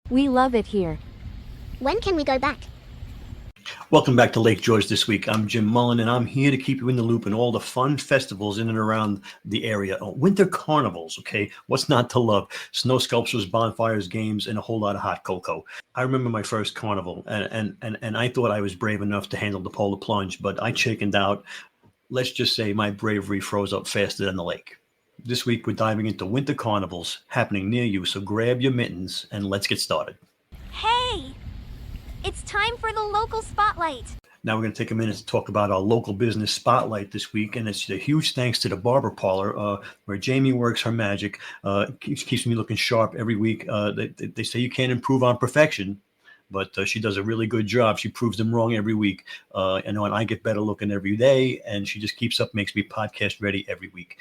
We love it here. When can we go back? Welcome back to Lake George this week. I'm Jim Mullen, and I'm here to keep you in the loop in all the fun festivals in and around the area. Winter carnivals, okay? What's not to love? Snow sculptures, bonfires, games, and a whole lot of hot cocoa. I remember my first carnival, and I thought I was brave enough to handle the Polar Plunge, but I chickened out. Let's just say my bravery froze up faster than the lake. This week, we're diving into winter carnivals happening near you, so grab your mittens and let's get started. Hey! It's time for the local spotlight. Now we're going to take a minute to talk about our local business spotlight this week, and it's a huge thanks to the Barber Parlor, where Jamie works her magic. Keeps me looking sharp every week. They say you can't improve on perfection, but she does a really good job. She proves them wrong every week. And I get better looking every day, and she just keeps up, makes me podcast ready every week.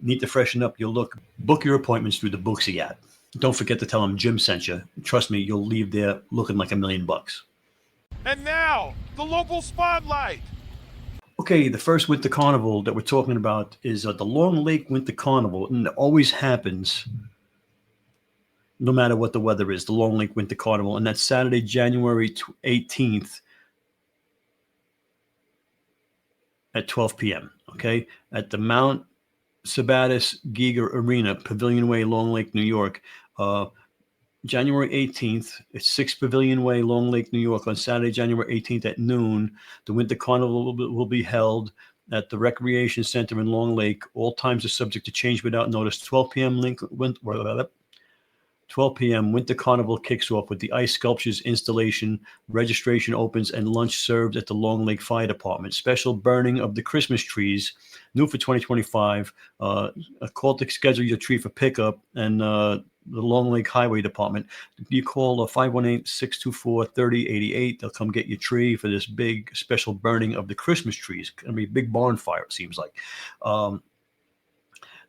Need to freshen up your look? Book your appointments through the Booksy app. Don't forget to tell them Jim sent you. Trust me, you'll leave there looking like $1 million. And now, the local spotlight. Okay, the first winter carnival that we're talking about is the Long Lake Winter Carnival, and it always happens no matter what the weather is, the Long Lake Winter Carnival, and that's Saturday, January 18th at 12 p.m., okay, at the Mount Sabatis Giger Arena, Pavilion Way, Long Lake, New York. January 18th, it's 6 Pavilion Way, Long Lake, New York. On Saturday, January 18th at noon, the Winter Carnival will be held at the Recreation Center in Long Lake. All times are subject to change without notice. 12 p.m. Winter Carnival kicks off with the ice sculptures installation. Registration opens and lunch served at the Long Lake Fire Department. Special burning of the Christmas trees, new for 2025. A call to schedule your tree for pickup, and the Long Lake Highway Department. You call 518-624-3088. They'll come get your tree for this big special burning of the Christmas trees. It's going to be a big bonfire, it seems like.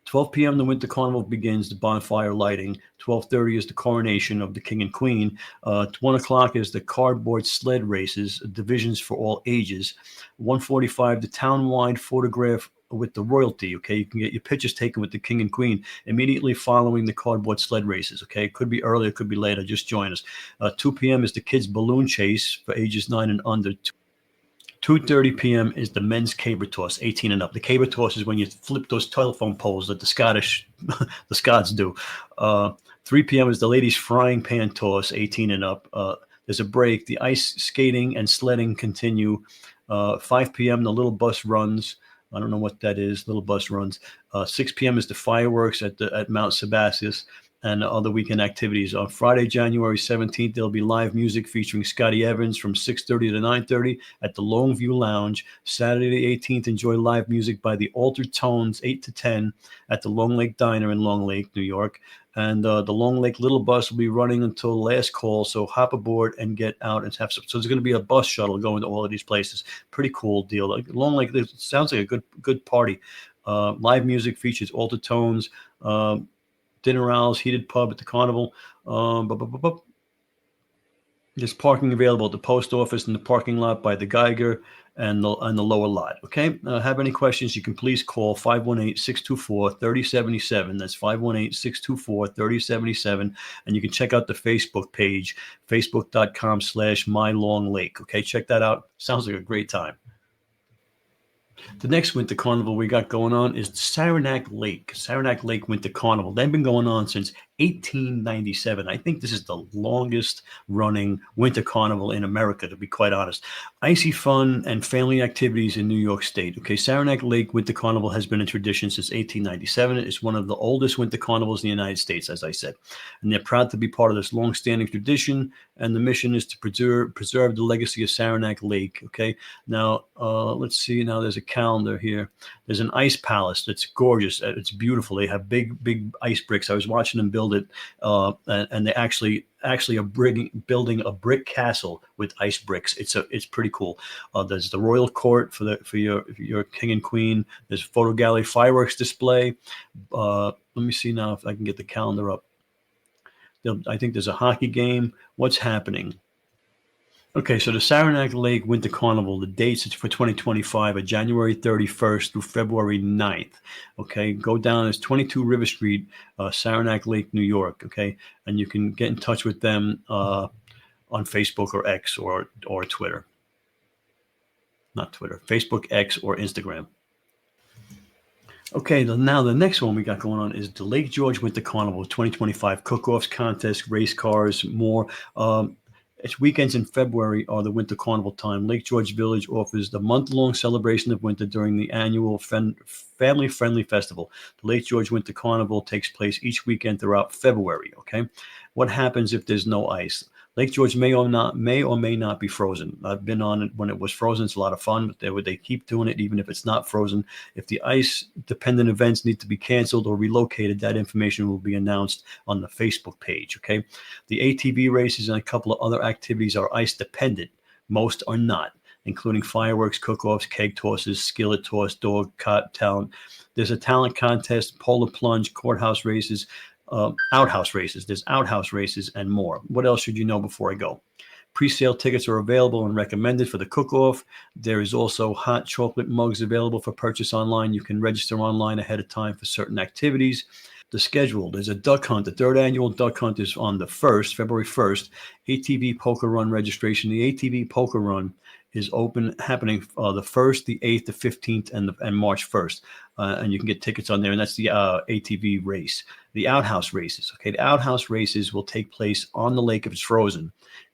12 p.m. the Winter Carnival begins, the bonfire lighting. 12:30 is the coronation of the King and Queen. 1 o'clock is the cardboard sled races, divisions for all ages. 1:45, the town-wide photograph with the royalty, okay? You can get your pictures taken with the King and Queen immediately following the cardboard sled races, okay? It could be earlier, it could be later. Just join us. 2 p.m. is the kids' balloon chase for ages 9 and under. 2:30 p.m. is the men's caber toss, 18 and up. The caber toss is when you flip those telephone poles that the Scots do. 3 p.m. is the ladies' frying pan toss, 18 and up. There's a break. The ice skating and sledding continue. 5 p.m. the little bus runs. I don't know what that is, little bus runs. 6 p.m. is the fireworks at Mount Sebastius and other weekend activities. On Friday, January 17th, there'll be live music featuring Scotty Evans from 6:30 to 9:30 at the Longview Lounge. Saturday the 18th, enjoy live music by the Altered Tones, 8 to 10 at the Long Lake Diner in Long Lake, New York. And the Long Lake Little Bus will be running until last call, so hop aboard and get out and have some. So there's going to be a bus shuttle going to all of these places. Pretty cool deal. Like Long Lake, it sounds like a good party. Live music features Altered Tones, dinner owls, heated pub at the carnival. There's parking available at the post office in the parking lot by the Geiger and the lower lot. Okay. Have any questions? You can please call 518-624-3077. That's 518-624-3077. And you can check out the Facebook page, facebook.com/mylonglake. Okay. Check that out. Sounds like a great time. The next winter carnival we got going on is Saranac Lake Winter Carnival. They've been going on since 1897. I think this is the longest running winter carnival in America, to be quite honest. Icy fun and family activities in New York State. Okay, Saranac Lake Winter Carnival has been in tradition since 1897. It's one of the oldest winter carnivals in the United States, as I said. And they're proud to be part of this long-standing tradition, and the mission is to preserve the legacy of Saranac Lake. Okay, now let's see. Now there's a calendar here. There's an ice palace that's gorgeous. It's beautiful. They have big ice bricks. I was watching them build it, and they actually are building a brick castle with ice bricks. It's pretty cool. There's the royal court for your king and queen. There's photo gallery, fireworks display. Let me see now if I can get the calendar up. I think there's a hockey game. What's happening? Okay, so the Saranac Lake Winter Carnival, the dates for 2025 are January 31st through February 9th. Okay, go down as 22 River Street, Saranac Lake, New York. Okay, and you can get in touch with them on Facebook or X or Twitter. Not Twitter, Facebook, X, or Instagram. Okay, now the next one we got going on is the Lake George Winter Carnival 2025 cook-offs, contests, race cars, more. Its weekends in February are the Winter Carnival time. Lake George Village offers the month-long celebration of winter during the annual family-friendly festival. The Lake George Winter Carnival takes place each weekend throughout February. Okay, what happens if there's no ice? Lake George may or may not be frozen. I've been on it when it was frozen. It's a lot of fun, but they keep doing it even if it's not frozen. If the ice-dependent events need to be canceled or relocated, that information will be announced on the Facebook page. Okay, the ATV races and a couple of other activities are ice-dependent. Most are not, including fireworks, cook-offs, keg tosses, skillet toss, dog cart talent. There's a talent contest, polar plunge, courthouse races. Outhouse races. There's outhouse races and more. What else should you know before I go? Pre-sale tickets are available and recommended for the cook-off. There is also hot chocolate mugs available for purchase online. You can register online ahead of time for certain activities. The schedule, there's a duck hunt. The third annual duck hunt is on the 1st, February 1st. ATV Poker Run registration. The ATV Poker Run is happening the 1st, the 8th, the 15th, and March 1st. And you can get tickets on there, and that's the ATV race. The outhouse races. Okay, the outhouse races will take place on the lake if it's frozen,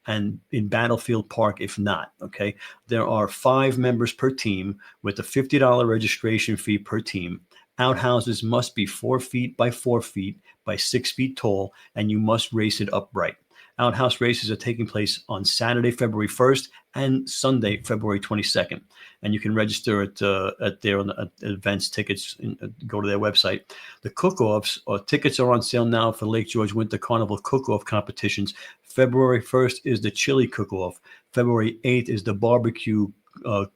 and in Battlefield Park if not. Okay, there are 5 members per team with a $50 registration fee per team. Outhouses must be 4 feet by 4 feet by 6 feet tall, and you must race it upright. Outhouse races are taking place on Saturday, February 1st and Sunday, February 22nd. And you can register at events tickets, go to their website. The cook-offs tickets are on sale now for Lake George Winter Carnival cook-off competitions. February 1st is the chili cook-off. February 8th is the barbecue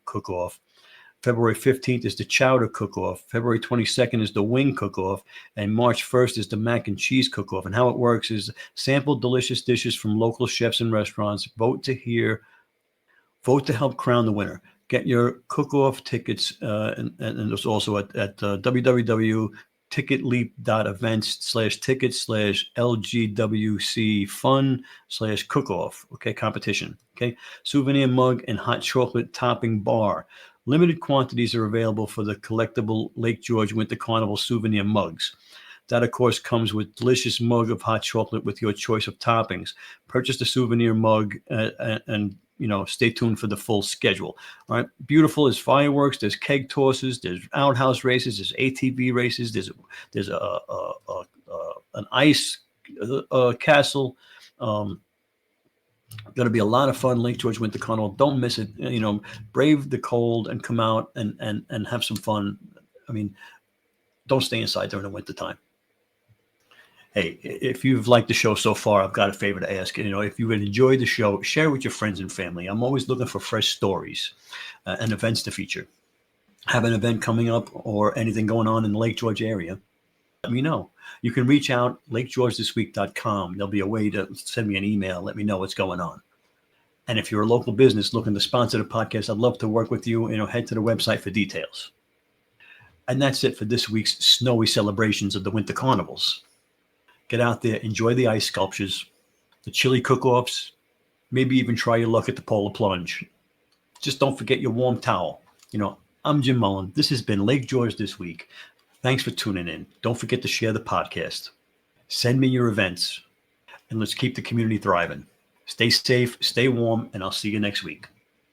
cook-off. February 15th is the chowder cook-off. February 22nd is the wing cook-off. And March 1st is the mac and cheese cook-off. And how it works is sample delicious dishes from local chefs and restaurants. Vote to help crown the winner. Get your cook-off tickets. And there's also at www.ticketleap.events/ticket/LGWC-fun/cook-off. Okay, competition. Okay, souvenir mug and hot chocolate topping bar. Limited quantities are available for the collectible Lake George Winter Carnival souvenir mugs. That, of course, comes with delicious mug of hot chocolate with your choice of toppings. Purchase the souvenir mug and stay tuned for the full schedule. All right, beautiful. There's fireworks. There's keg tosses. There's outhouse races. There's ATV races. There's an ice castle. Going to be a lot of fun. Lake George Winter Carnival. Don't miss it. Brave the cold and come out and have some fun. I mean, don't stay inside during the winter time. Hey, if you've liked the show so far, I've got a favor to ask. If you would enjoy the show, share with your friends and family. I'm always looking for fresh stories and events to feature. Have an event coming up or anything going on in the Lake George area, let me know. You can reach out, lakegeorgethisweek.com. There'll be a way to send me an email. Let me know what's going on. And if you're a local business looking to sponsor the podcast, I'd love to work with you. Head to the website for details. And that's it for this week's snowy celebrations of the Winter Carnivals. Get out there, enjoy the ice sculptures, the chili cook-offs, maybe even try your luck at the Polar Plunge. Just don't forget your warm towel. I'm Jim Mullen. This has been Lake George This Week. Thanks for tuning in. Don't forget to share the podcast. Send me your events, and let's keep the community thriving. Stay safe, stay warm, and I'll see you next week.